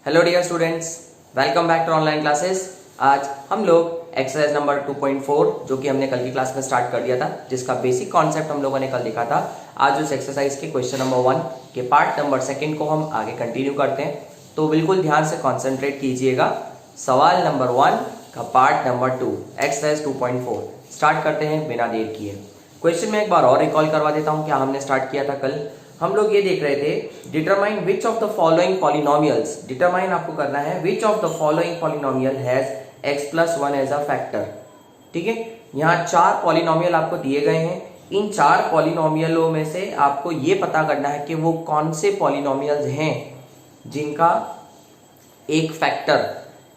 Hello dear students, welcome back to online classes. आज हम लोग एक्सरसाइज नंबर 2.4 जो कि हमने कल की क्लास में स्टार्ट कर दिया था, जिसका बेसिक कॉन्सेप्ट हम लोगों ने कल देखा था। आज उस एक्सरसाइज के क्वेश्चन नंबर 1 के पार्ट नंबर 2 को हम आगे कंटिन्यू करते हैं, तो बिल्कुल ध्यान से कॉन्सेंट्रेट कीजिएगा। सवाल नंबर 1 का पार्ट नंबर 2 एक्सरसाइज 2.4 स्टार्ट करते हैं बिना देर किए। क्वेश्चन में एक बार और रिकॉल करवा देता हूँ, क्या हमने स्टार्ट किया था कल। हम लोग ये देख रहे थे determine which of the following polynomials, determine आपको करना है which of the following polynomial has x+1 as a factor. ठीक है, यहाँ 4 पॉलिनोमियल आपको दिए गए हैं। इन 4 पॉलिनोमियलों में से आपको ये पता करना है कि वो कौन से पॉलिनोमियल्स हैं जिनका एक फैक्टर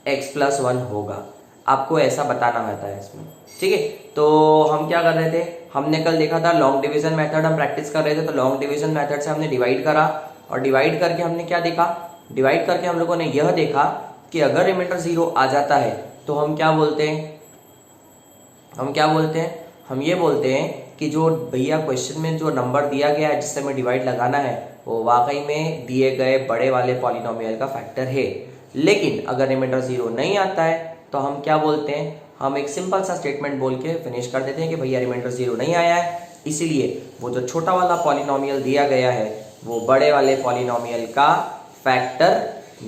x+1 होगा। आपको ऐसा बताना होता है इसमें। ठीक है, तो हम क्या कर रहे थे, हमने कल देखा था लॉन्ग डिवीजन मेथड हम प्रैक्टिस कर रहे थे। तो लॉन्ग डिवीजन मेथड से हमने डिवाइड करा और डिवाइड करके हमने क्या देखा, डिवाइड करके हम लोगों ने यह देखा कि अगर रिमाइंडर 0 आ जाता है तो हम क्या बोलते हैं, हम ये बोलते हैं कि जो भैया क्वेश्चन में जो नंबर दिया गया है जिससे हमें डिवाइड लगाना है वो वाकई में दिए गए बड़े वाले पॉलिनोमियल का फैक्टर है। लेकिन अगर रिमाइंडर 0 नहीं आता है तो हम क्या बोलते हैं, हम एक सिंपल सा स्टेटमेंट बोल के फिनिश कर देते हैं कि भैया रिमाइंडर 0 नहीं आया है, इसीलिए वो जो छोटा वाला पॉलिनोमियल दिया गया है वो बड़े वाले पॉलिनोमियल का फैक्टर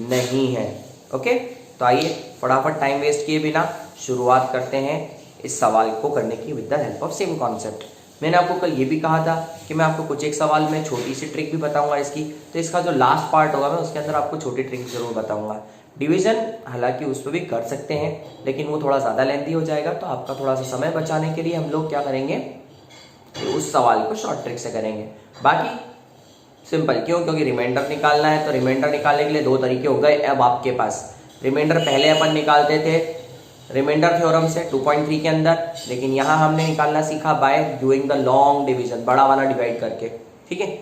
नहीं है। ओके, तो आइए फटाफट टाइम वेस्ट किए बिना शुरुआत करते हैं इस सवाल को करने की with the help of same concept. मैंने आपको कल ये भी कहा था कि मैं आपको कुछ एक सवाल में छोटी सी ट्रिक भी बताऊंगा इसकी, तो इसका जो लास्ट पार्ट होगा मैं उसके अंदर आपको छोटी ट्रिक जरूर बताऊंगा। डिवीजन हालांकि उस पर भी कर सकते हैं लेकिन वो थोड़ा ज़्यादा लेंथी हो जाएगा, तो आपका थोड़ा सा समय बचाने के लिए हम लोग क्या करेंगे, उस सवाल को शॉर्ट ट्रिक से करेंगे। बाकी सिंपल क्यों, क्योंकि रिमाइंडर निकालना है। तो रिमाइंडर निकालने के लिए 2 तरीके हो गए अब आपके पास। रिमाइंडर पहले अपन निकालते थे रिमाइंडर थ्योरम से 2.3 के अंदर, लेकिन यहाँ हमने निकालना सीखा by doing the long division, बड़ा वाला डिवाइड करके। ठीक है,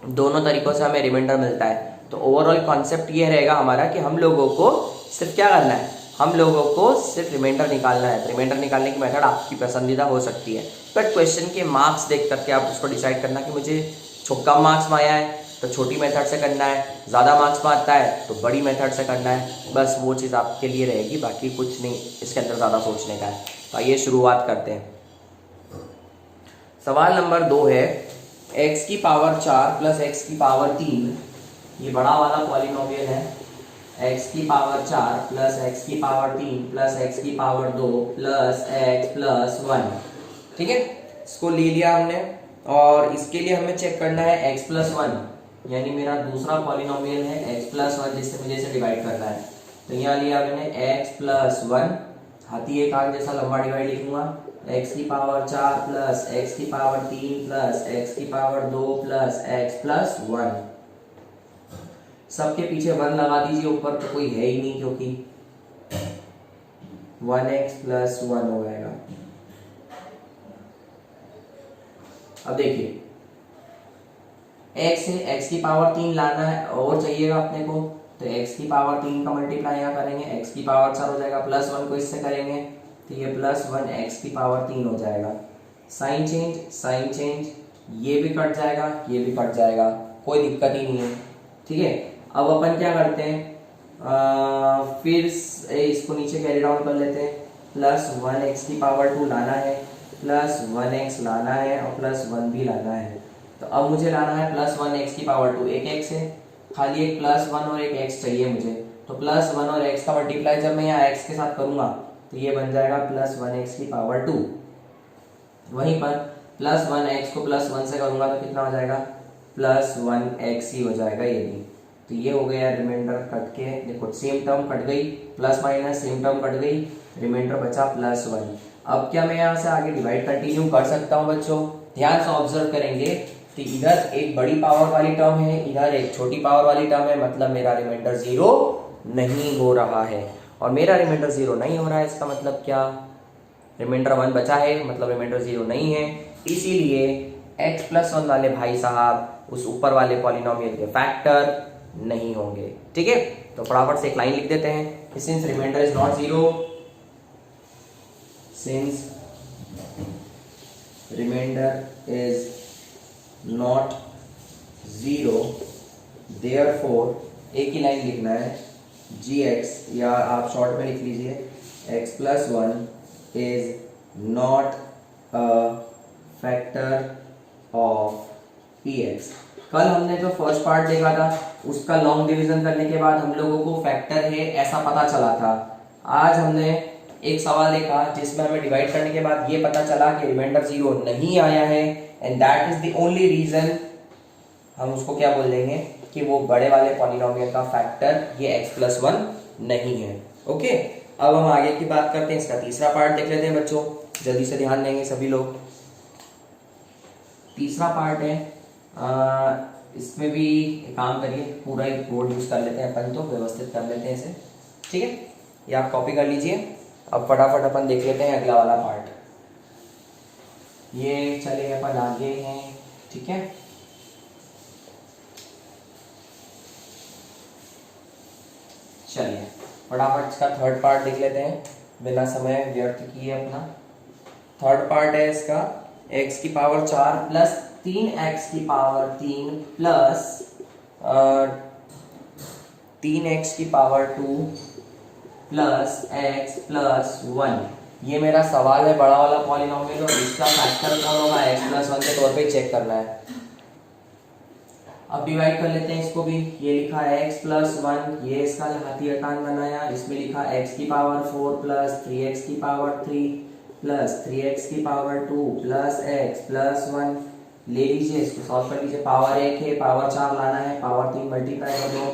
दोनों तरीकों से हमें रिमाइंडर मिलता है। तो ओवरऑल कॉन्सेप्ट ये रहेगा हमारा कि हम लोगों को सिर्फ क्या करना है, हम लोगों को सिर्फ रिमाइंडर निकालना है। रिमाइंडर निकालने की मेथड आपकी पसंदीदा हो सकती है, बट क्वेश्चन के मार्क्स देख करके आप उसको डिसाइड करना कि मुझे कम मार्क्स में आया है तो छोटी मेथड से करना है, ज़्यादा मार्क्स में आता है तो बड़ी मेथड से करना है। बस वो चीज़ आपके लिए रहेगी, बाकी कुछ नहीं इसके अंदर ज़्यादा सोचने का है। तो आइए शुरुआत करते हैं। सवाल नंबर 2 है x की पावर 4 प्लस x की पावर 3, ये बड़ा वाला पॉलिनोमियल है। x की पावर 4 प्लस x की पावर 3 प्लस x की पावर 2 प्लस x प्लस 1। ठीक है, इसको ले लिया हमने और इसके लिए हमें चेक करना है x प्लस 1, यानी मेरा दूसरा पॉलिनोमियल है x प्लस 1 जिससे मुझे इसे डिवाइड करना है। तो यहाँ लिया मैंने x प्लस 1, हाथी एक आंख जैसा लंबा डिवाइड लिखूंगा, x की पावर 4 प्लस x की पावर 3 प्लस x की पावर 2 प्लस x प्लस 1। सबके पीछे 1 लगा दीजिए, ऊपर तो कोई है ही नहीं क्योंकि 1x प्लस 1 हो जाएगा। अब देखिए x है, x की पावर 3 लाना है और चाहिएगा अपने को, तो x की पावर 3 का मल्टीप्लाई यहाँ करेंगे, x की पावर 4 हो जाएगा, प्लस 1 को इससे करेंगे तो ये प्लस 1 x की पावर 3 हो जाएगा। साइन चेंज, ये भी कट जाएगा, ये भी कट जाएगा, कोई दिक्कत ही नहीं है। ठीक है, अब अपन क्या करते हैं, फिर इसको नीचे कैरी डाउन कर लेते हैं। प्लस 1x की पावर 2 लाना है, प्लस 1x लाना है और प्लस 1 भी लाना है। तो अब मुझे लाना है प्लस 1x की पावर 2, एक x है, खाली एक प्लस 1 और एक x चाहिए मुझे। तो प्लस 1 और x का मल्टीप्लाई जब मैं यहाँ x के साथ करूंगा तो ये बन जाएगा प्लस 1x की पावर 2। वहीं पर प्लस 1x को प्लस 1 से करूंगा तो कितना हो जाएगा, प्लस 1x ही हो जाएगा ये भी। तो ये हो गया रिमाइंडर कट के, देखो सेम टर्म कट गई, plus minus same term cut गई, रिमाइंडर बचा प्लस 1। अब क्या मैं यहाँ से आगे डिवाइड कंटिन्यू कर सकता हूँ बच्चों, ध्यान से ऑब्जर्व करेंगे तो इधर एक बड़ी पावर वाली टर्म है, इधर एक छोटी पावर वाली टर्म है, मतलब मेरा रिमाइंडर 0 नहीं हो रहा है। और मेरा रिमाइंडर 0 नहीं हो रहा है इसका मतलब क्या, रिमाइंडर 1 बचा है, मतलब रिमाइंडर 0 नहीं है। इसीलिए x प्लस 1 वाले भाई साहब उस ऊपर वाले पॉलिनोमियल के फैक्टर नहीं होंगे। ठीक है, तो फटाफट से एक लाइन लिख देते हैं, since reminder is not 0, since reminder is not 0, therefore एक ही लाइन लिखना है, जी एक्स, या आप शॉर्ट में लिख लीजिए x plus one is not a factor of P x. कल हमने जो फर्स्ट पार्ट देखा था उसका लॉन्ग डिवीजन करने के बाद हम लोगों को फैक्टर है ऐसा पता चला था। आज हमने एक सवाल देखा जिसमें हमें डिवाइड करने के बाद ये पता चला कि रिमाइंडर 0 नहीं आया है, and that is the only reason हम उसको क्या बोल देंगे कि वो बड़े वाले पॉलिनोमियल का फैक्टर ये x प्लस वन नहीं है। ओके, अब हम आगे की बात करते हैं, इसका तीसरा पार्ट देख लेते हैं बच्चों, जल्दी से ध्यान देंगे सभी लोग। तीसरा पार्ट है, इसमें भी एक काम करिए, पूरा एक बोर्ड यूज कर लेते हैं अपन, तो व्यवस्थित कर लेते हैं इसे, ठीक है, ये आप कॉपी कर लीजिए। अब फटाफट अपन देख लेते हैं अगला वाला पार्ट। ये चले अपन आगे हैं, ठीक है। चलिए फटाफट इसका थर्ड पार्ट देख लेते हैं बिना समय व्यर्थ किए अपना। थर्ड पार्ट है इसका x की पावर 4 प्लस 3x की पावर 3 प्लस 3x की पावर 2 प्लस x प्लस 1। ये मेरा सवाल है बड़ा वाला पॉलिनोमियल, और इसका फैक्टर कौन होगा, x प्लस 1 के तौर पे चेक करना है। अब डिवाइड कर लेते हैं इसको भी। ये लिखा है x प्लस 1, ये इसका हाथी अकान बनाया, इसमें लिखा x की पावर 4 प्लस 3x की पावर 3 प्लस 3x की पावर 2 प्लस x प्लस 1। ले लीजिए, इसको सॉल्व कर लीजिए। पावर 1 है, पावर 4 लाना है, पावर 3 मल्टीप्लाई कर दो,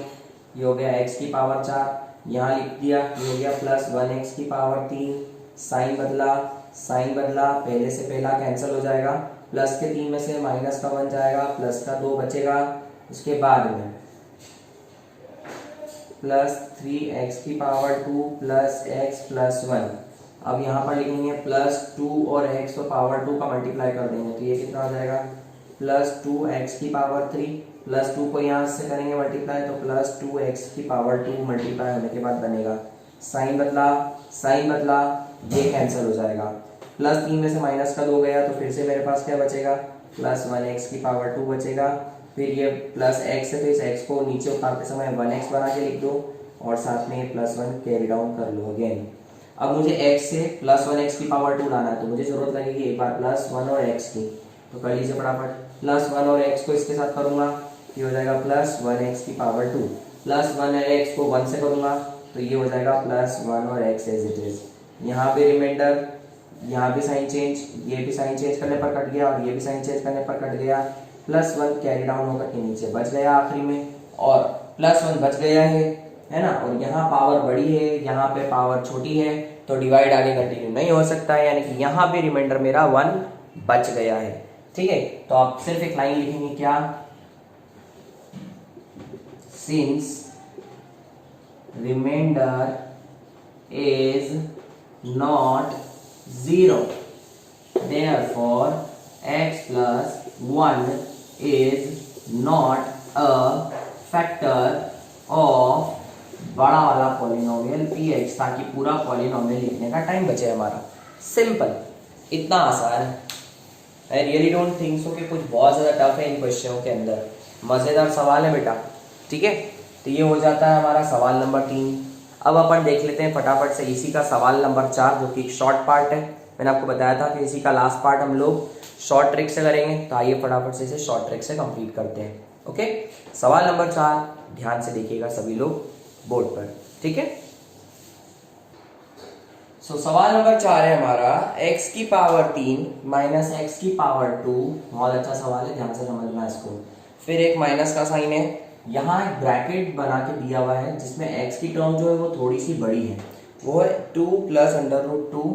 ये हो गया x की पावर 4, यहाँ लिख दिया, ये हो गया प्लस 1x की पावर 3। साइन बदला, साइन बदला, पहले से पहला कैंसिल हो जाएगा, प्लस के 3 में से माइनस का 1 जाएगा, प्लस का 2 बचेगा। उसके बाद में प्लस 3x की पावर 2 प्लस x प्लस 1। अब यहाँ पर लिखेंगे प्लस 2 और x तो पावर 2 का मल्टीप्लाई कर देंगे, तो ये कितना हो जाएगा प्लस 2x की पावर 3 प्लस 2 को यहाँ से करेंगे मल्टीप्लाई, तो प्लस 2x की पावर 2 मल्टीप्लाई होने के बाद बनेगा। साइन बदला, साइन बदला, ये कैंसिल हो जाएगा, प्लस 3 में से माइनस का 2 गया, तो फिर से मेरे पास क्या बचेगा प्लस 1x की पावर 2 बचेगा। फिर ये प्लस x है, तो इस x को नीचे उतारते समय 1x बना के लिख दो, और साथ में ये प्लस 1 कैरी डाउन कर लो अगेन। अब मुझे x से प्लस 1x की पावर 2 लाना है, तो मुझे जरूरत लगेगी एक बार प्लस 1 और x की, तो कर लीजिए फटाफट। प्लस 1 और x को इसके साथ करूंगा, ये हो जाएगा प्लस 1x की पावर 2, प्लस 1 और x को 1 से करूंगा, तो ये हो जाएगा प्लस 1 और x एज इट इज। यहाँ पे रिमाइंडर, यहाँ भी साइन चेंज, ये भी साइन चेंज करने पर कट गया, और ये भी साइन चेंज करने पर कट गया, प्लस 1 कैरी डाउन होकर के नीचे बच गया आखिरी में, और प्लस 1 बच गया है ना। और यहाँ पावर बड़ी है, यहाँ पे पावर छोटी है, तो डिवाइड आगे कंटिन्यू नहीं हो सकता है, यानी कि यहाँ पे रिमाइंडर मेरा 1 बच गया है, ठीक है। तो आप सिर्फ एक लाइन लिखेंगे क्या, since reminder is not 0 therefore x plus 1 is not a factor of बड़ा वाला पॉलिनोमियल px, ताकि पूरा पॉलिनोमियल लिखने का टाइम बचे हमारा। सिंपल, इतना आसान है। I really don't think so कि कुछ बहुत ज़्यादा टफ है इन क्वेश्चनों के अंदर। मज़ेदार सवाल है बेटा, ठीक है। तो ये हो जाता है हमारा सवाल नंबर 3। अब अपन देख लेते हैं फटाफट से इसी का सवाल नंबर 4, जो कि शॉर्ट पार्ट है। मैंने आपको बताया था कि इसी का लास्ट पार्ट हम लोग शॉर्ट ट्रिक से करेंगे, तो आइए फटाफट से इसे शॉर्ट ट्रिक से कंप्लीट करते हैं। ओके, सवाल नंबर 4 ध्यान से देखिएगा सभी लोग बोर्ड पर, ठीक है। सवाल नंबर 4 है हमारा x की पावर 3 माइनस x की पावर 2। बहुत अच्छा सवाल है, ध्यान से समझना इसको। फिर एक माइनस का साइन है, यहाँ एक ब्रैकेट बना के दिया हुआ है जिसमें x की टर्म जो है वो थोड़ी सी बड़ी है, वो है 2 plus under root 2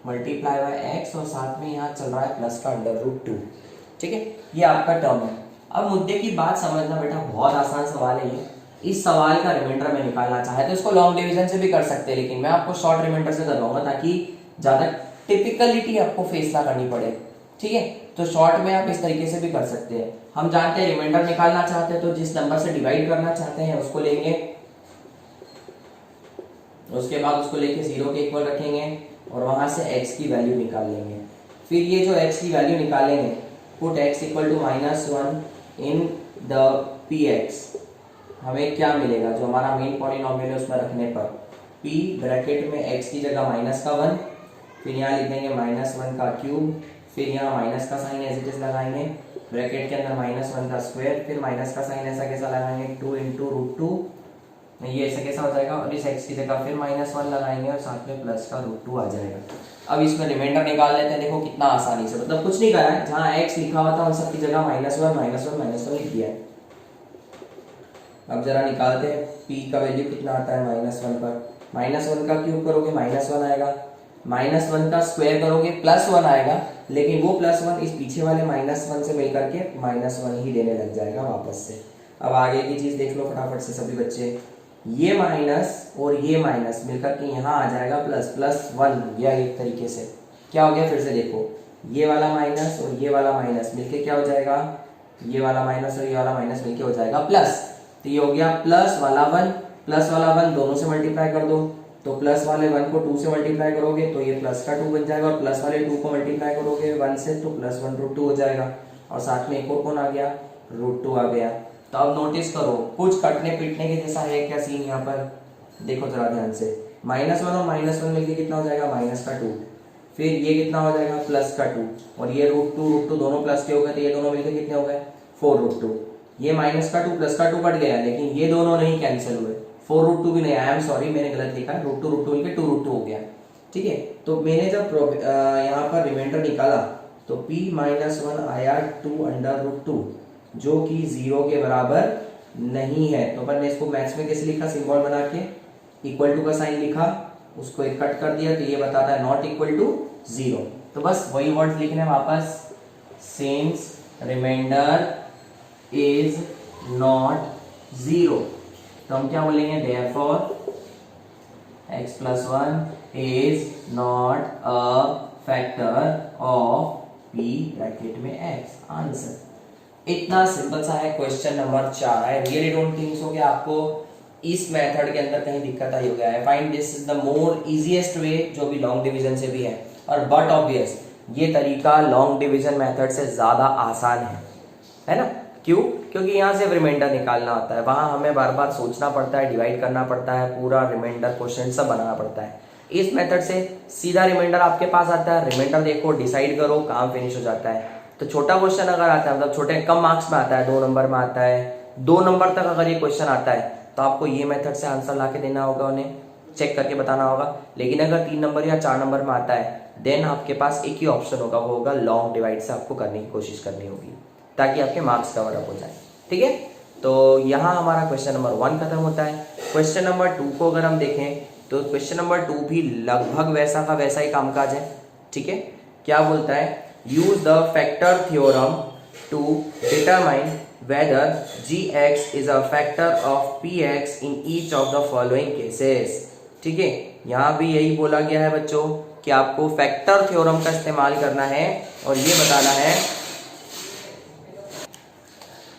multiply by X, और साथ में यहाँ चल रहा है प्लस का अंडर रूट 2, ठीक है। ये आपका टर्म है। अब मुद्दे की बात समझना बेटा, बहुत आसान सवाल है ये। इस सवाल का रिमाइंडर में निकालना चाहे तो इसको लॉन्ग डिवीजन से भी कर सकते हैं, लेकिन मैं आपको शॉर्ट रिमाइंडर से करवाऊंगा ताकि ज्यादा टिपिकलिटी आपको फेस ना करनी पड़े, ठीक है। तो शॉर्ट में आप इस तरीके से भी कर सकते हैं। हम जानते हैं रिमाइंडर निकालना चाहते हैं तो जिस नंबर से डिवाइड करना चाहते हैं उसको लेंगे, उसके बाद उसको लेके 0 के इक्वल रखेंगे, और वहां से x की वैल्यू निकाल लेंगे। फिर ये जो x की वैल्यू निकालेंगे, put x equal to -1 in the px, हमें क्या मिलेगा, जो हमारा मेन पॉलिनोमियल है उसमें रखने पर p ब्रैकेट में x की जगह -1, फिर यहाँ लिख देंगे -1 का क्यूब, फिर यहाँ माइनस का साइन एज इट इज लगाएंगे, ब्रैकेट के अंदर -1 का स्क्वायर, फिर माइनस का साइन ऐसा कैसा लगाएंगे 2 इंटू √2, ये ऐसा कैसा हो जाएगा, और इस x की जगह फिर -1 लगाएंगे और साथ में प्लस का √2 आ जाएगा। अब इसमें रिमाइंडर निकाल लेते हैं, देखो कितना आसानी से, मतलब कुछ नहीं करा है, जहाँ x लिखा हुआ था उन सब की जगह -1 लिख दिया है। अब जरा निकालते हैं p का वैल्यू कितना आता है -1 पर, -1 का क्यूब करोगे -1 आएगा, -1 का स्क्वायर करोगे +1 आएगा, लेकिन वो +1 इस पीछे वाले -1 से मिलकर के -1 ही देने लग जाएगा वापस से। अब आगे की चीज देख लो फटाफट से सभी बच्चे, ये माइनस और ये माइनस मिलकर के यहाँ आ जाएगा +1 हो गया एक तरीके से। क्या हो गया फिर से देखो, ये वाला माइनस और ये वाला माइनस मिलके क्या हो जाएगा, ये वाला माइनस और ये वाला माइनस मिलके हो जाएगा प्लस, तो ये हो गया प्लस वाला 1 दोनों से मल्टीप्लाई कर दो, तो प्लस वाले 1 को 2 से मल्टीप्लाई करोगे तो ये प्लस का 2 बन जाएगा, और प्लस वाले 2 को मल्टीप्लाई करोगे 1 से तो +1 √2 हो जाएगा, और साथ में एक और कौन आ गया, √2 आ गया। तो अब नोटिस करो कुछ कटने पीटने के जैसा है क्या सीन यहाँ पर, देखो जरा ध्यान से, -1 और -1 मिलके कितना हो जाएगा -2, फिर ये कितना हो जाएगा +2, और ये √2 दोनों प्लस के हो गए, तो ये दोनों मिलके कितने हो गए 4√2, ये -2 +2 कट गया, लेकिन ये दोनों नहीं कैंसिल हुए, 4√2 भी नहीं, आई एम सॉरी मैंने गलत लिखा है, √2 मिलके 2√2 हो गया। ठीक है, तो मैंने जब यहाँ पर रिमाइंडर निकाला तो p-1 आया 2√2 जो कि 0 के बराबर नहीं है, तो अपन ने इसको मैथ्स में कैसे लिखा, सिंबल बना के इक्वल टू का साइन लिखा, उसको एक कट कर दिया, तो ये बताता है नॉट इक्वल टू 0, तो बस वही वर्ड लिखने वापस, सिंस रिमाइंडर इज नॉट 0, तो हम क्या बोलेंगे, therefore x+1 is not a factor of p bracket में x। आंसर इतना सिंपल सा है, क्वेश्चन नंबर 4 है। रियली डोंट थिंक सो कि आपको इस मेथड के अंदर कहीं दिक्कत आई हो गया है। Find this is the more easiest way, जो भी लॉन्ग डिवीजन से भी है, और बट ऑब्वियस ये तरीका लॉन्ग डिवीजन मेथड से ज्यादा आसान है ना, क्यों, क्योंकि यहाँ से रिमाइंडर निकालना होता है, वहां हमें बार बार सोचना पड़ता है, डिवाइड करना पड़ता है, पूरा रिमाइंडर क्वेश्चन सब बनाना पड़ता है। इस मेथड से सीधा रिमाइंडर आपके पास आता है, रिमाइंडर देखो, डिसाइड करो, काम फिनिश हो जाता है। तो छोटा क्वेश्चन अगर आता है, मतलब छोटे कम मार्क्स में आता है, 2 नंबर में आता है, 2 नंबर तक अगर ये क्वेश्चन आता है, तो आपको ये मेथड से आंसर ला के देना होगा, उन्हें चेक करके बताना होगा। लेकिन अगर 3 नंबर या 4 नंबर में आता है, देन आपके पास एक ही ऑप्शन होगा, वो होगा लॉन्ग डिवाइड से आपको करने की कोशिश करनी होगी, ताकि आपके मार्क्स कवर अप हो जाए। ठीक है, तो यहाँ हमारा क्वेश्चन नंबर 1 खत्म होता है। क्वेश्चन नंबर 2 को अगर हम देखें, तो क्वेश्चन नंबर 2 भी लगभग वैसा का वैसा ही कामकाज है। ठीक है, क्या बोलता है, use the factor theorem to determine whether gx is a factor of px in each of the following cases। ठीक है, यहाँ भी यही बोला गया है बच्चों कि आपको फैक्टर थ्योरम का इस्तेमाल करना है और ये बताना है।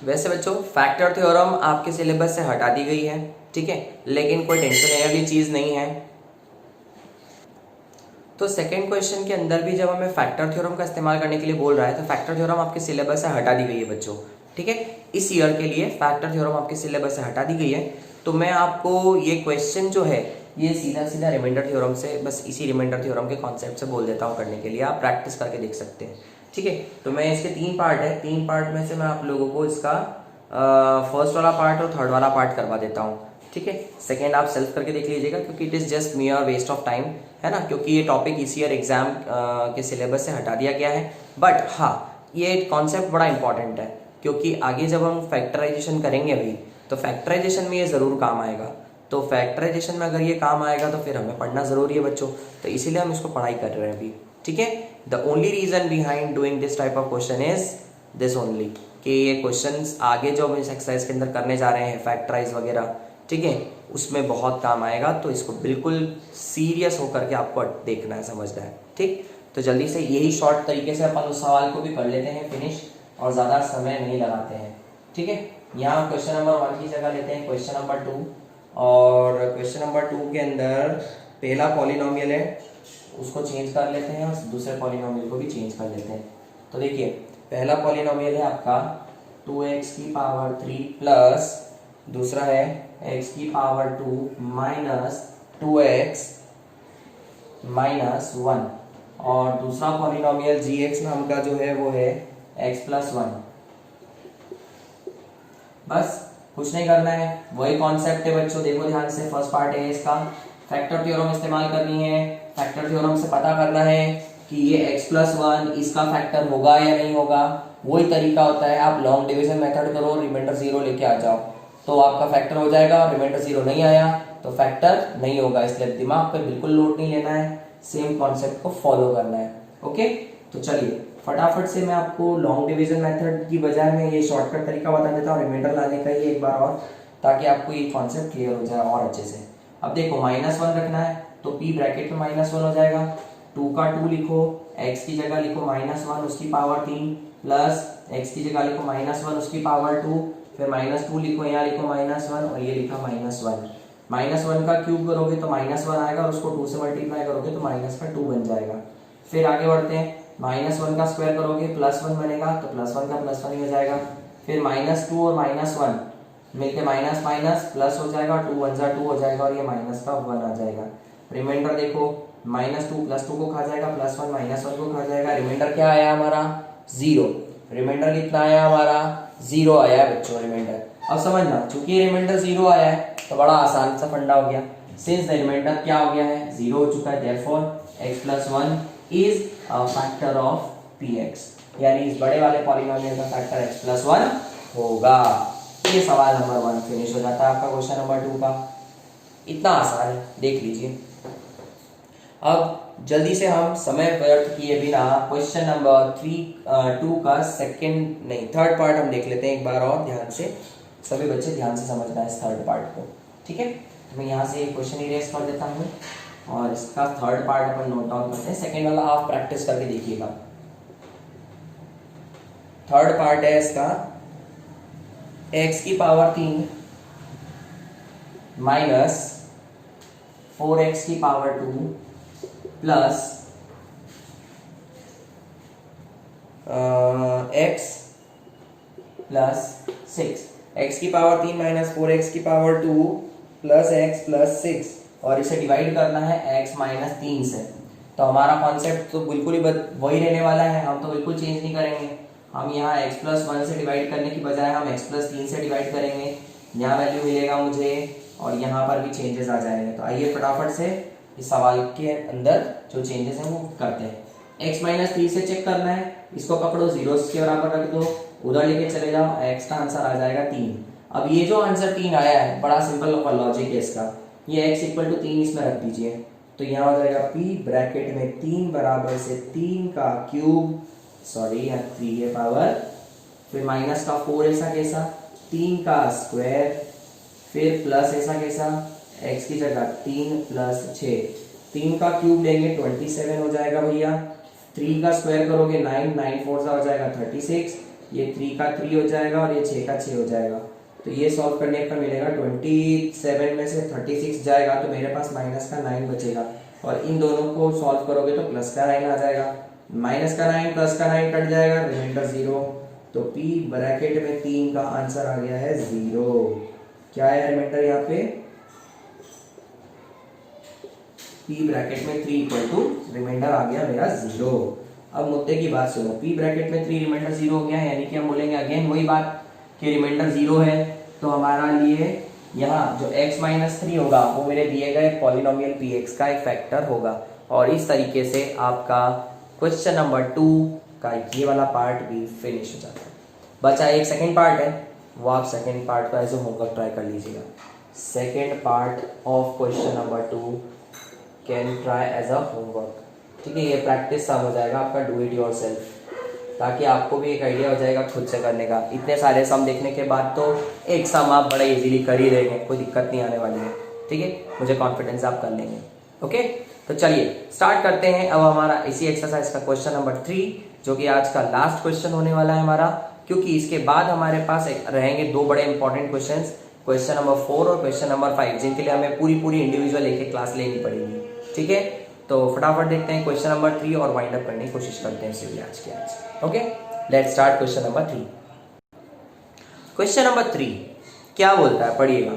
वैसे बच्चों फैक्टर थ्योरम आपके सिलेबस से हटा दी गई है, ठीक है, लेकिन कोई टेंशन लेने वाली चीज नहीं है। तो सेकंड क्वेश्चन के अंदर भी जब हमें फैक्टर थ्योरम का इस्तेमाल करने के लिए बोल रहा है, तो फैक्टर थ्योरम आपके सिलेबस से हटा दी गई है बच्चों। ठीक है, इस ईयर के लिए फैक्टर थ्योरम आपके सिलेबस से हटा दी गई है। तो मैं आपको ये क्वेश्चन जो है ये सीधा सीधा रिमाइंडर थ्योरम से, बस इसी रिमाइंडर थ्योरम के कॉन्सेप्ट से बोल देता हूँ करने के लिए, आप प्रैक्टिस करके देख सकते हैं। ठीक है, तो मैं इसके 3 पार्ट है, 3 पार्ट में से मैं आप लोगों को इसका फर्स्ट वाला पार्ट और थर्ड वाला पार्ट करवा देता हूँ। ठीक है, सेकेंड आप सेल्फ करके देख लीजिएगा, क्योंकि it is just mere waste of time, है ना, क्योंकि ये टॉपिक इस ईयर एग्जाम के सिलेबस से हटा दिया गया है। बट हाँ, ये कॉन्सेप्ट बड़ा इंपॉर्टेंट है, क्योंकि आगे जब हम फैक्टराइजेशन करेंगे अभी, तो फैक्टराइजेशन में ये ज़रूर काम आएगा। तो फैक्टराइजेशन में अगर ये काम आएगा तो फिर हमें पढ़ना ज़रूरी है बच्चों, तो इसीलिए हम इसको पढ़ाई कर रहे हैं अभी। ठीक है, the only reason behind doing this type of question is this only, कि ये क्वेश्चंस आगे जो हम इस एक्सरसाइज के अंदर करने जा रहे हैं फैक्टराइज वगैरह, ठीक है, उसमें बहुत काम आएगा। तो इसको बिल्कुल सीरियस होकर के आपको देखना है, समझना है। ठीक, तो जल्दी से यही शॉर्ट तरीके से अपन उस सवाल को भी कर लेते हैं फिनिश, और ज़्यादा समय नहीं लगाते हैं। ठीक है, यहाँ क्वेश्चन नंबर 1 की जगह लेते हैं क्वेश्चन नंबर 2, और क्वेश्चन नंबर 2 के अंदर पहला पॉलिनोमियल है उसको चेंज कर लेते हैं, और दूसरे पॉलिनोमियल को भी चेंज कर लेते हैं। तो देखिए, पहला पॉलिनोमियल है आपका 2x की पावर 3 प्लस दूसरा है x की पावर 2 माइनस 2x माइनस 1, और दूसरा पॉलिनोमियल gx नाम का जो है वो है x प्लस 1। बस कुछ नहीं करना है, वही कॉन्सेप्ट है बच्चों। देखो ध्यान से, फर्स्ट पार्ट है इसका, फैक्टर थ्योरम इस्तेमाल करनी है। फैक्टर थ्योरम से पता करना है कि ये x प्लस 1 इसका फैक्टर होगा या नहीं होगा। वही तरीका होता है, आप लॉन्ग डिवीजन मेथड करो, रिमाइंडर 0 लेके आ जाओ तो आपका फैक्टर हो जाएगा, और रिमाइंडर 0 नहीं आया तो फैक्टर नहीं होगा। इसलिए दिमाग पे बिल्कुल लोड नहीं लेना है, सेम कॉन्सेप्ट को फॉलो करना है। ओके, तो चलिए फटाफट से मैं आपको लॉन्ग डिवीजन मेथड की बजाय में ये शॉर्टकट तरीका बता देता हूँ, रिमाइंडर लाने का ही एक बार और, ताकि आपको ये कॉन्सेप्ट क्लियर हो जाए और अच्छे से। अब देखो -1 रखना है तो p ब्रैकेट में -1 हो जाएगा, 2 का 2 लिखो, x की जगह लिखो -1 उसकी पावर 3, प्लस x की जगह लिखो -1 उसकी पावर 2, फिर -2 लिखो, यहाँ लिखो -1 और ये लिखा -1। -1 का क्यूब करोगे तो -1 आएगा, और उसको 2 से मल्टीप्लाई करोगे तो माइनस का 2 बन जाएगा। फिर आगे बढ़ते हैं, -1 का स्क्वायर करोगे +1 बनेगा, तो +1 का +1 ही हो जाएगा। फिर -2 और -1 मिलके माइनस माइनस प्लस हो जाएगा, 2 1 जा 2 हो जाएगा, और ये माइनस का 1 आ जाएगा। रिमाइंडर देखो, -2 +2 को खा जाएगा, +1 -1 को खा जाएगा। रिमाइंडर क्या आया हमारा? 0। रिमाइंडर कितना आया हमारा? 0 आया है बच्चों रिमाइंडर। अब समझना, चूंकि रिमाइंडर 0 आया है तो बड़ा आसान सा फंडा हो गया। सिंस द रिमाइंडर क्या हो गया है? 0 हो चुका है, therefore x plus 1 is a factor of px, यानी इस बड़े वाले पॉलिनोमियल का फैक्टर x प्लस 1 होगा। ये सवाल नंबर 1 फिनिश हो जाता है आपका क्वेश्चन नंबर 2 का। इतना आसान है, देख लीजिए। अब जल्दी से हम समय व्यर्थ किए बिना क्वेश्चन नंबर 2 का थर्ड पार्ट हम देख लेते हैं एक बार और ध्यान से। सभी बच्चे ध्यान से समझना है इस थर्ड पार्ट को, ठीक है। मैं यहाँ से क्वेश्चन इरेज कर देता हूँ और इसका थर्ड पार्ट अपन नोट डाउन करते हैं। सेकेंड वाला आप प्रैक्टिस करके देखिएगा। थर्ड पार्ट है इसका x की पावर 3 माइनस 4x की power 2 plus x plus 6। x की पावर 3 माइनस 4x की पावर 2 प्लस x प्लस 6, और इसे डिवाइड करना है x माइनस 3 से। तो हमारा कॉन्सेप्ट तो बिल्कुल ही वही रहने वाला है, हम तो बिल्कुल चेंज नहीं करेंगे। हम यहाँ x प्लस 1 से डिवाइड करने की बजाय हम x प्लस 3 से डिवाइड करेंगे। यहाँ वैल्यू मिलेगा मुझे और यहाँ पर भी चेंजेस आ जाएंगे। तो आइए फटाफट से इस सवाल के अंदर जो चेंजेस हैं वो करते हैं। x माइनस 3 से चेक करना है, इसको पकड़ो, 0 के बराबर रख दो, उधर लेके चले जाओ, x का आंसर आ जाएगा 3। अब ये जो आंसर 3 आया है, बड़ा सिंपल लॉजिक है इसका। ये x इक्वल टू 3 इसमें रख दीजिए, तो यहाँ हो जाएगा p ब्रैकेट में 3 बराबर से 3 का क्यूब, सॉरी यहाँ 3 है पावर, फिर माइनस का 4 ऐसा कैसा, 3 का स्क्वायर, फिर प्लस ऐसा कैसा, x की जगह 3 प्लस 6, 3 का क्यूब लेंगे 27 हो जाएगा भैया। 3 का स्क्वायर करोगे 9, 9 4 हो जाएगा 36, ये 3 का 3 हो जाएगा और ये 6 का 6 हो जाएगा। तो ये सॉल्व करने पर मिलेगा 27 में से 36 जाएगा तो मेरे पास माइनस का 9 बचेगा, और इन दोनों को सॉल्व करोगे तो प्लस का 9 आ जाएगा। माइनस का 9 प्लस का 9 कट जाएगा, रिमाइंडर 0। तो p ब्रैकेट में 3 का आंसर आ गया है 0। क्या है रिमाइंडर यहाँ पे? p ब्रैकेट में 3 इक्वल टू रिमाइंडर आ गया मेरा 0। अब मुद्दे की बात सुनो, p ब्रैकेट में 3 रिमाइंडर 0 हो गया, यानी कि हम बोलेंगे अगेन वही बात कि रिमाइंडर 0 है, तो हमारा लिए यहाँ जो x माइनस 3 होगा वो मेरे दिए गए पॉलिनोमियल px का एक फैक्टर होगा। और इस तरीके से आपका क्वेश्चन नंबर 2 का ये वाला पार्ट भी फिनिश हो जाता है। बचा एक सेकेंड पार्ट है, वो आप सेकेंड पार्ट का एज ए होमवर्क ट्राई कर लीजिएगा। Second part of question number 2 can try as a homework, ठीक है। ये प्रैक्टिस सम हो जाएगा आपका, डू इट योर सेल्फ, ताकि आपको भी एक आइडिया हो जाएगा खुद से करने का। इतने सारे सम देखने के बाद तो एक सम आप बड़ा इजीली कर ही देंगे, कोई दिक्कत नहीं आने वाली है, ठीक है। मुझे कॉन्फिडेंस आप कर लेंगे। ओके, तो चलिए स्टार्ट करते हैं अब हमारा इसी एक्सरसाइज का क्वेश्चन नंबर 3, जो कि आज का लास्ट क्वेश्चन होने वाला है हमारा, क्योंकि इसके बाद हमारे पास रहेंगे 2 बड़े इंपॉर्टेंट क्वेश्चन, क्वेश्चन नंबर 4 और क्वेश्चन नंबर 5, जिनके लिए हमें पूरी इंडिविजुअल एक क्लास लेनी पड़ेगी, ठीक है। तो फटाफट देखते हैं क्वेश्चन नंबर 3 और वाइंड अप करने की कोशिश करते हैं इसे आज के आज। Okay, let's start question number 3। Question number 3, क्या बोलता है, पढ़िएगा।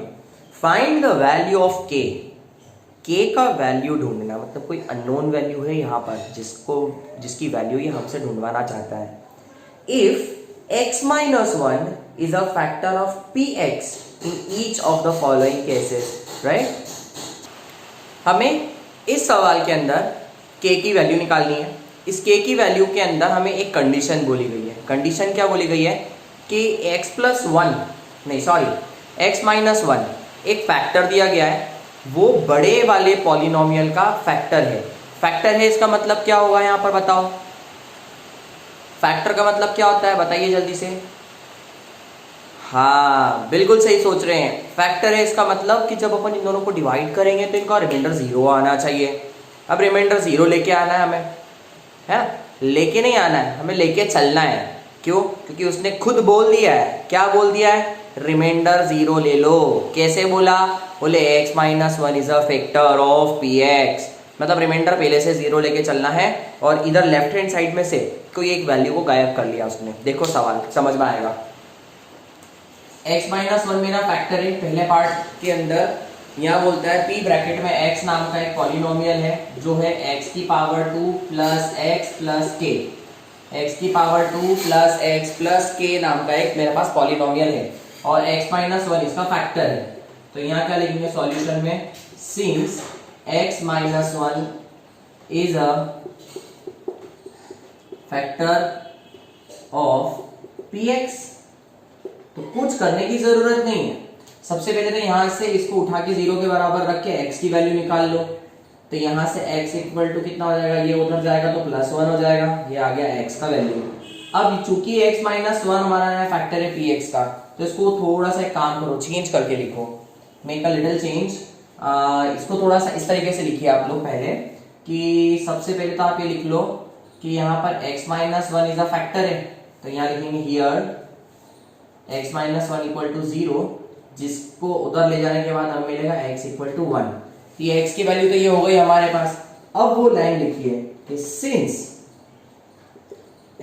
फाइंड द वैल्यू ऑफ के, के का वैल्यू ढूंढना, मतलब कोई अननोन वैल्यू है यहाँ पर जिसकी वैल्यू ये हमसे ढूंढवाना चाहता है। If x minus one is a factor of px in each of the following cases, right. हमें इस सवाल के अंदर k की वैल्यू निकालनी है। इस k की वैल्यू के अंदर हमें एक कंडीशन बोली गई है। कंडीशन क्या बोली गई है कि x प्लस वन, नहीं सॉरी, x माइनस वन एक फैक्टर दिया गया है, वो बड़े वाले पॉलिनोमियल का फैक्टर है। फैक्टर है इसका मतलब क्या होगा यहाँ पर बताओ, फैक्टर का मतलब क्या होता है बताइए जल्दी से। हाँ बिल्कुल सही सोच रहे हैं, फैक्टर है इसका मतलब कि जब अपन इन दोनों को डिवाइड करेंगे तो इनका रिमाइंडर जीरो आना चाहिए। अब रिमाइंडर जीरो लेके आना है हमें, है लेके नहीं आना है, हमें लेके चलना है। क्यों? क्योंकि उसने खुद बोल दिया है, क्या बोल दिया है, रिमाइंडर जीरो ले लो। कैसे बोला, बोले x minus one is a factor of px, मतलब रिमाइंडर पहले से जीरो लेके चलना है और इधर लेफ्ट हैंड साइड में से कोई एक वैल्यू को गायब कर लिया उसने। देखो सवाल समझ में आएगा। x माइनस वन मेरा फैक्टर है पहले पार्ट के अंदर, यहाँ बोलता है p ब्रैकेट में x नाम का एक पॉलिनोमियल है जो है x की power 2 plus x plus k, x की power 2 plus x plus k नाम का एक मेरे पास पॉलिनोमियल है और x माइनस वन इसका फैक्टर है। तो यहाँ क्या लिखेंगे सॉल्यूशन में, since x minus one is a factor of px, तो कुछ करने की जरूरत नहीं है। सबसे पहले तो यहां से इसको उठा के जीरो के बराबर रख के x की वैल्यू निकाल लो। तो यहां से x इक्वल टू कितना हो जाएगा, ये उधर जाएगा तो प्लस वन हो जाएगा, ये आ गया x का वैल्यू। अब चूंकि x माइनस वन हमारा नया फैक्टर है px का, तो इसको थोड़ा सा एक काम करो, चेंज करके लिखो, मेक अ लिटिल चेंज। इसको थोड़ा सा इस तरीके से लिखिए आप लोग पहले, कि सबसे पहले तो आप ये लिख लो कि यहाँ पर x minus one is a factor है, तो यहाँ लिखेंगे here x minus one equal to zero, जिसको उधर ले जाने के बाद हमें मिलेगा x इक्वल टू वन। ये x की वैल्यू तो ये हो गई हमारे पास। अब वो लाइन लिखिए कि since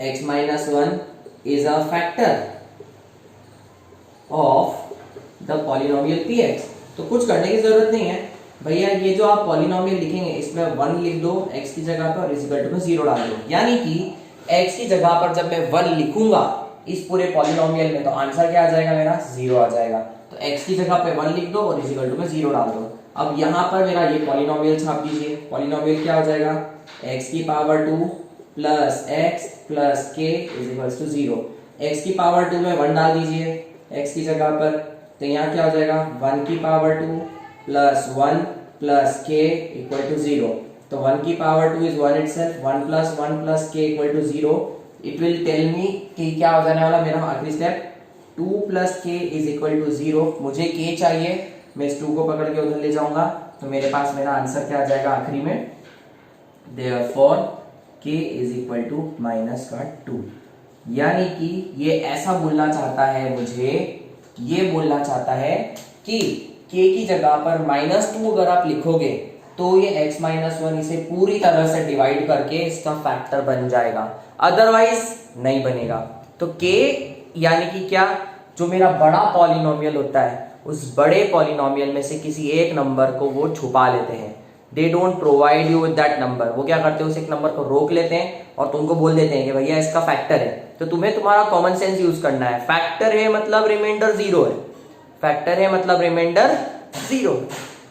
x minus one is a factor of the polynomial px, तो कुछ करने की जरूरत नहीं है भैया, ये जो आप पॉलिनोमियल लिखेंगे इसमें वन लिख दो x की जगह पर और इस इक्वल टू में जीरो डाल दो, यानी कि x की जगह पर जब मैं वन लिखूंगा इस पूरे पॉलिनोमियल में तो आंसर क्या आ जाएगा मेरा, जीरो आ जाएगा। तो x की जगह पे वन लिख दो और इज इक्वल टू में जीरो डाल दो। अब यहाँ पर मेरा ये पॉलिनोमियल छाप दीजिए, पॉलिनोमियल क्या हो जाएगा, x की power 2 plus x plus k is equal to zero. x की पावर 2 में वन डाल दीजिए x की जगह पर, तो यहाँ क्या हो जाएगा, 1 की power 2 plus 1 plus k equal to zero. तो 1 की power 2 is 1 itself, 1 plus k equal to zero. It will tell me कि क्या हो जाने वाला मेरा आखिरी step, 2 plus k is equal to zero. मुझे k चाहिए, मैं इस 2 को पकड़ के उधर ले जाऊंगा, तो मेरे पास मेरा आंसर क्या आ जाएगा आखिरी में, therefore k is equal to minus का 2। यानी कि ये ऐसा बोलना चाहता है मुझे, ये बोलना चाहता है कि k की जगह पर -2 अगर आप लिखोगे तो ये x माइनस वन इसे पूरी तरह से डिवाइड करके इसका फैक्टर बन जाएगा, अदरवाइज नहीं बनेगा। तो k यानी कि क्या, जो मेरा बड़ा पॉलिनोमियल होता है उस बड़े पॉलिनोमियल में से किसी एक नंबर को वो छुपा लेते हैं। They don't provide you with that number. वो क्या करते हैं, उस एक नंबर को रोक लेते हैं और तुमको बोल देते हैं कि भैया इसका फैक्टर है। तो तुम्हें तुम्हारा कॉमन सेंस यूज करना है, फैक्टर है मतलब रिमाइंडर जीरो है, फैक्टर है मतलब रिमाइंडर जीरो।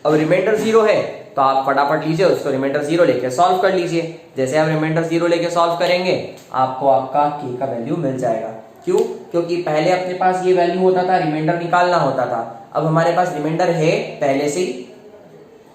अब रिमाइंडर जीरो है तो आप फटाफट लीजिए उसको, रिमाइंडर जीरो लेके सॉल्व कर लीजिए। जैसे आप रिमाइंडर जीरो लेके सॉल्व करेंगे आपको आपका k का वैल्यू मिल जाएगा। क्यों? क्योंकि पहले अपने पास ये वैल्यू होता था, रिमाइंडर निकालना होता था। अब हमारे पास रिमाइंडर है पहले से ही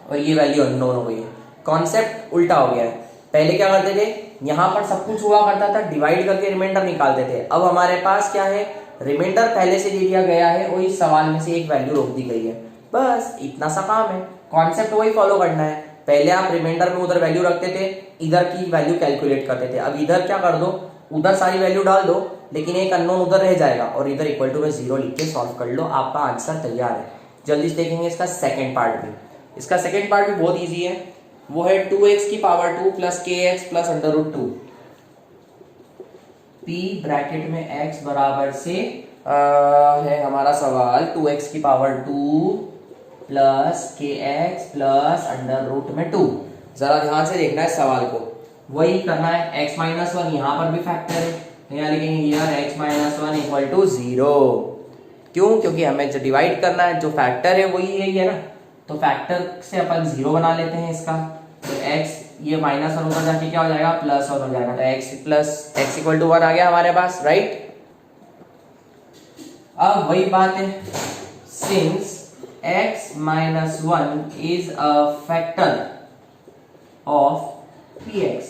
और ये वैल्यू अननोन हो गई है। कॉन्सेप्ट उल्टा हो गया है। पहले क्या करते थे, यहाँ पर सब कुछ हुआ करता था, डिवाइड करके रिमाइंडर निकालते थे। अब हमारे पास क्या है, रिमाइंडर पहले से दे दिया गया है और इस सवाल में से एक वैल्यू रोक दी गई है, बस इतना सा काम है। कॉन्सेप्ट वही फॉलो करना है। पहले आप रिमाइंडर में उधर वैल्यू रखते थे, इधर की वैल्यू कैलकुलेट करते थे। अब इधर क्या कर दो, उधर सारी वैल्यू डाल दो, लेकिन एक अननोन उधर रह जाएगा और इधर इक्वल टू में जीरो लिख के सॉल्व कर लो, आपका आंसर तैयार है। जल्दी से देखेंगे इसका सेकंड पार्ट भी। इसका सेकंड पार्ट भी बहुत इजी है, वो है 2x की power 2 plus kx plus under root 2। p bracket में x बराबर से है हमारा सवाल 2x की power 2 plus k x plus under root में 2। जरा ध्यान से देखना है सवाल को, वही करना है। x माइनस वन यहाँ पर भी फैक्टर है, तो यहाँ लिखेंगे here x minus one equal to 0। क्यों? क्योंकि हमें जो डिवाइड करना है जो फैक्टर है वही है ना, तो फैक्टर से अपन 0 बना लेते हैं इसका। तो x ये माइनस वन ऊपर जाके क्या हो जाएगा, प्लस वन हो जाएगा। तो x plus x equal to 1 आ गया हमारे पास, राइट। अब वही बात है, since x minus one is a factor of px,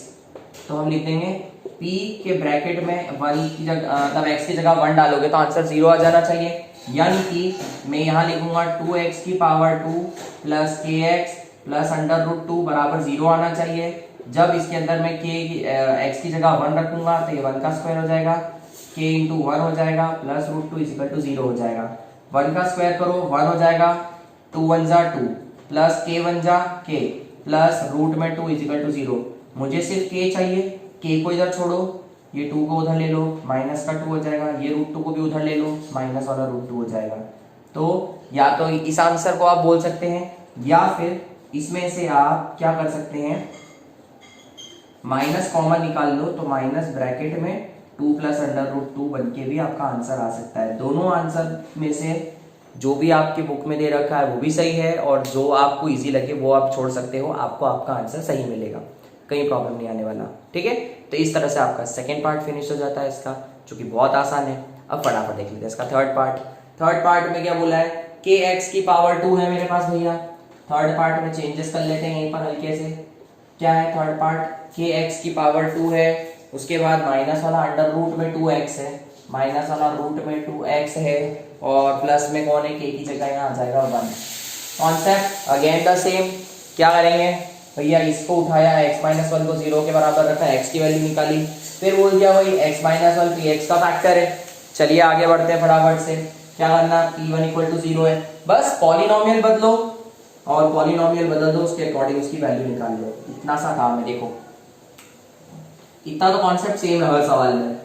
तो हम लिख देंगे p के ब्रैकेट में 1 की जगह मतलब x की जगह 1 डालोगे तो आंसर 0 आ जाना चाहिए। यानी कि मैं यहाँ लिखूंगा 2x की power 2 plus k x plus under root 2 बराबर 0 आना चाहिए। जब इसके अंदर मैं x की जगह 1 रखूंगा तो ये 1 का स्क्वायर हो जाएगा, k इंटू 1 हो जाएगा प्लस रूट 2 इक्वल टू 0 हो जाएगा। 1 का स्क्वायर करो 1 हो जाएगा, 2 1 जा 2 प्लस k 1 जा k प्लस रूट में 2 इक्वल टू 0। मुझे सिर्फ k चाहिए, k को इधर छोड़ो, ये 2 को उधर ले लो, माइनस का 2 हो जाएगा, ये रूट 2 को भी उधर ले लो, माइनस वाला रूट 2 हो जाएगा। तो या तो इस आंसर को आप बोल सकते हैं या फिर इसमें से आप क्या कर सकते हैं, माइनस कॉमन निकाल लो, तो माइनस ब्रैकेट में 2 प्लस अंडर रूट 2 बन के भी आपका आंसर आ सकता है। दोनों आंसर में से जो भी आपकी बुक में दे रखा है वो भी सही है, और जो आपको इजी लगे वो आप छोड़ सकते हो, आपको आपका आंसर सही मिलेगा, कहीं प्रॉब्लम नहीं आने वाला, ठीक है। तो इस तरह से आपका सेकेंड पार्ट फिनिश हो जाता है इसका, जो कि बहुत आसान है। अब फटाफट देख लेते हैं इसका थर्ड पार्ट। थर्ड पार्ट में क्या बोला है, के एक्स की पावर 2 है मेरे पास भैया। थर्ड पार्ट में चेंजेस कर लेते हैं यहीं पर हल्के से। क्या है थर्ड पार्ट, के एक्स की पावर 2 है, उसके बाद माइनस वाला अंडर रूट में 2x है, माइनस वाला रूट में 2x है, और प्लस में कौन है, के की जगह यहाँ आ जाएगा 1। Concept again the same. क्या करेंगे भैया, इसको उठाया, x माइनस वन को 0 के बराबर रखा, x की वैल्यू निकाली, फिर बोल दिया भाई x माइनस वन px का फैक्टर है। चलिए आगे बढ़ते हैं फटाफट से। क्या करना, p1 इक्वल टू 0 है, बस पॉलिनोमियल बदलो और पॉलिनोमियल बदल दो, उसके अकॉर्डिंग उसकी वैल्यू निकाल लो। इतना सा काम है, देखो इतना तो कॉन्सेप्ट सेम है हर सवाल में,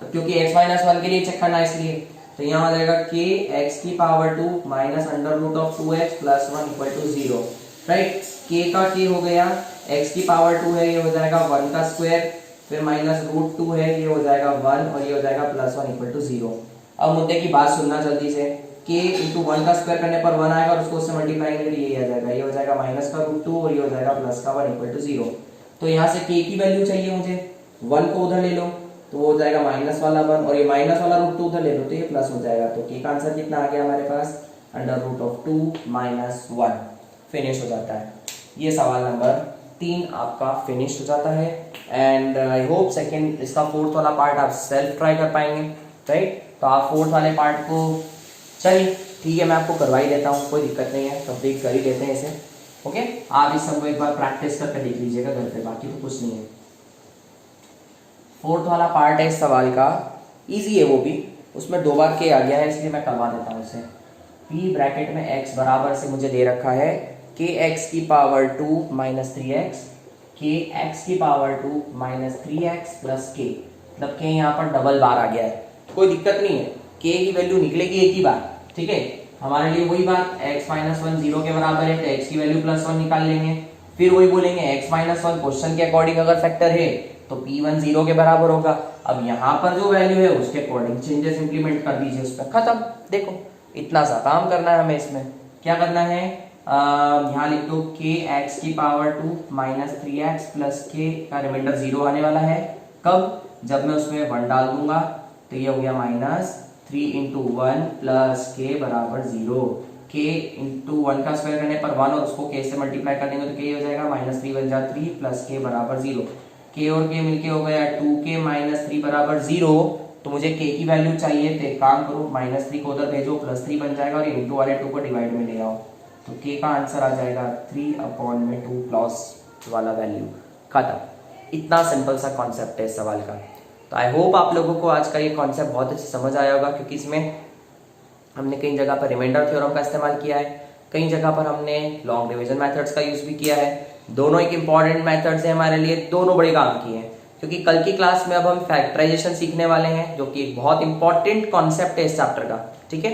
क्योंकि x माइनस वन के लिए चेक करना है इसलिए। तो यहाँ आ जाएगा k x की power 2 minus under root of 2x plus 1 equal to 0, right. k का k हो गया, x की पावर 2 है, ये हो जाएगा 1 का स्क्वायर, फिर माइनस रूट 2 है, ये हो जाएगा 1, और ये हो जाएगा प्लस 1 इक्वल टू 0। अब मुद्दे की बात सुनना जल्दी से, k इंटू 1 का स्क्वायर करने पर 1 आएगा और उसको उससे मल्टीप्लाई करेंगे, ये आ जाएगा, ये हो जाएगा माइनस का रूट 2 और ये हो जाएगा प्लस का 1 इक्वल टू 0। तो यहाँ से k की वैल्यू चाहिए मुझे, 1 को उधर ले लो तो वो हो जाएगा माइनस वाला 1, और ये माइनस वाला रूट 2 उधर ले लो तो ये प्लस हो जाएगा। तो k का आंसर कितना आ गया हमारे पास, under root of 2 minus 1। Finish हो जाता है। ये सवाल नंबर 3 आपका फिनिश हो जाता है। एंड आई होप सेकेंड इसका फोर्थ वाला पार्ट आप सेल्फ ट्राई कर पाएंगे, राइट। तो आप फोर्थ वाले पार्ट को, चलिए ठीक है मैं आपको करवा ही देता हूँ, कोई दिक्कत नहीं है, कंप्लीट कर ही लेते हैं इसे, ओके। आप इस सबको एक बार प्रैक्टिस करके देख लीजिएगा घर पे, बाकी तो कुछ नहीं है। फोर्थ वाला पार्ट है इस सवाल का, इजी है वो भी, उसमें 2 बार के आ गया है इसलिए मैं करवा देता हूँ इसे। p ब्रैकेट में x बराबर से मुझे दे रखा है के एक्स की पावर 2 माइनस 3x, के एक्स की पावर 2 माइनस 3x प्लस के, मतलब के यहाँ पर डबल बार आ गया है, कोई दिक्कत नहीं है, के की वैल्यू निकलेगी एक ही बार, ठीक है। हमारे लिए वही बात, x माइनस 1 0 के बराबर है तो x की वैल्यू प्लस 1 निकाल लेंगे, फिर वही बोलेंगे x माइनस 1 क्वेश्चन के अकॉर्डिंग अगर फैक्टर है तो p1 0 के बराबर होगा। अब यहाँ पर जो वैल्यू है उसके अकॉर्डिंग चेंजेस इंप्लीमेंट कर दीजिए उस पर, खत्म। देखो इतना सा काम करना है हमें इसमें। क्या करना है, यहाँ लिख दो के एक्स की पावर 2 माइनस 3x प्लस के का रिमाइंडर 0 आने वाला है। कब, जब मैं उसमें 1 डाल दूंगा तो ये हो गया माइनस 3 इंटू 1 प्लस के बराबर 0। के इंटू 1 का स्क्वायर करने पर 1 और उसको के से मल्टीप्लाई कर देंगे तो के हो जाएगा माइनस 3 1 जा 3 प्लस के बराबर 0। के और के मिलके हो गया 2k माइनस 3 बराबर 0। तो मुझे k की वैल्यू चाहिए, तो एक काम करो माइनस 3 को उधर भेजो, प्लस 3 बन जाएगा और ये इंटू वाले 2 को डिवाइड में ले आओ, तो k का आंसर आ जाएगा 3/2 प्लस वाला वैल्यू, खत्म। इतना सिंपल सा कॉन्सेप्ट है इस सवाल का। तो आई होप आप लोगों को आज का ये कॉन्सेप्ट बहुत अच्छे समझ आया होगा, क्योंकि इसमें हमने कई जगह पर रिमाइंडर थ्योरम का इस्तेमाल किया है, कई जगह पर हमने लॉन्ग डिवीजन मेथड्स का यूज भी किया है। दोनों एक इंपॉर्टेंट मेथड्स है हमारे लिए, दोनों बड़े काम किए हैं। क्योंकि कल की क्लास में अब हम फैक्टराइजेशन सीखने वाले हैं, जो कि एक बहुत इंपॉर्टेंट कॉन्सेप्ट है इस चैप्टर का। ठीक है,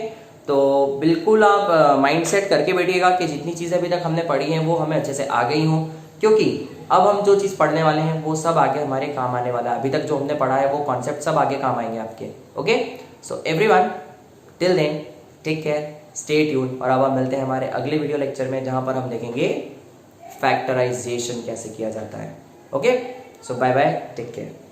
तो बिल्कुल आप माइंड सेट करके बैठिएगा कि जितनी चीज़ें अभी तक हमने पढ़ी हैं वो हमें अच्छे से आ गई हों, क्योंकि अब हम जो चीज़ पढ़ने वाले हैं वो सब आगे हमारे काम आने वाला है। अभी तक जो हमने पढ़ा है वो कॉन्सेप्ट सब आगे काम आएंगे आपके। Okay, so everyone, till then take care, stay tune, और अब हम मिलते हैं हमारे अगले वीडियो लेक्चर में, जहां पर हम देखेंगे फैक्टराइजेशन कैसे किया जाता है। ओके, सो बाय बाय, टेक केयर।